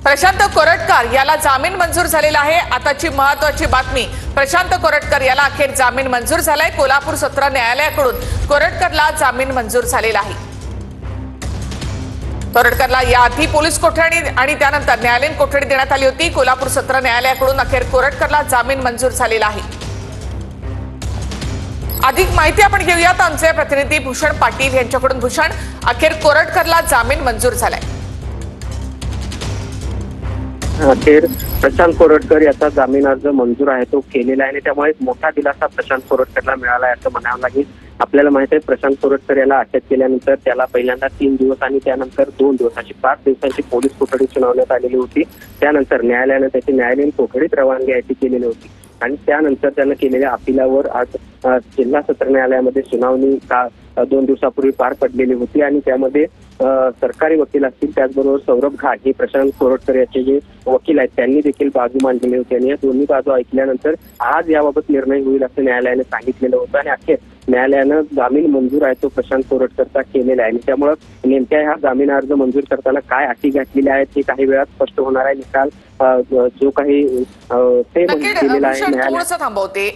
प्रशांत कोरटकर याला जामीन मंजूर झालेला आहे। आताची महत्त्वाची बातमी, प्रशांत कोरटकर याला अखेर जामीन मंजूर झालाय। कोल्हापूर सत्र न्यायालयाकडून कोरटकरला जामीन मंजूर झालेला आहे। कोरटकरला याआधी पोलीस कोठडी आणि त्यानंतर न्यायालयीन कोठडी देण्यात आली होती। कोल्हापूर सत्र न्यायालयाकडून अखेर कोरटकरला जामीन मंजूर झालेला आहे। अधिक माहिती आपण घेऊयात आमचे प्रतिनिधी भूषण पाटील यांच्याकडून। भूषण, अखेर कोरटकरला जामीन मंजूर झालाय। अखेर प्रशांत कोरटकर याचा जामीन अर्ज मंजूर आहे, तो केलेला आहे आणि त्यामुळे मोठा दिलासा प्रशांत कोरटकरला मिळाला आहे असं म्हणावं लागेल। आपल्याला माहिती आहे, प्रशांत कोरटकर याला अटक केल्यानंतर त्याला पहिल्यांदा 3 दिवस आणि त्यानंतर 2 दिवस अशी 5 दिवसांची पोलीस कोठडी सुनावण्यात आलेली होती। त्यानंतर न्यायालयाने त्याची न्यायालयीन कोठडीत रवानगी आहे ती केलेली होती आणि त्यानंतर त्यानं केलेल्या अपिलावर आज जिल्हा सत्र न्यायालयामध्ये सुनावणी 2 दिवसापूर्वी पार पडलेली होती आणि त्यामध्ये सरकारी वकील असतील, त्याचबरोबर सौरभ घाट हे प्रशांत कोरटकर याचे जे वकील आहेत त्यांनी देखील बाजू मांडलेली होती आणि या दोन्ही बाजू ऐकल्यानंतर आज याबाबत निर्णय होईल असं न्यायालयाने सांगितलेलं होतं आणि अखेर न्यायालयानं जामीन मंजूर आहे तो प्रशांत कोरटकरचा केलेला आहे आणि त्यामुळे नेमक्या हा जामीन अर्ज मंजूर करताना काय अटी घातलेल्या आहेत हे काही वेळात स्पष्ट होणार आहे। निकाल जो काही ते केलेला आहे न्यायालयाने। थांबवते।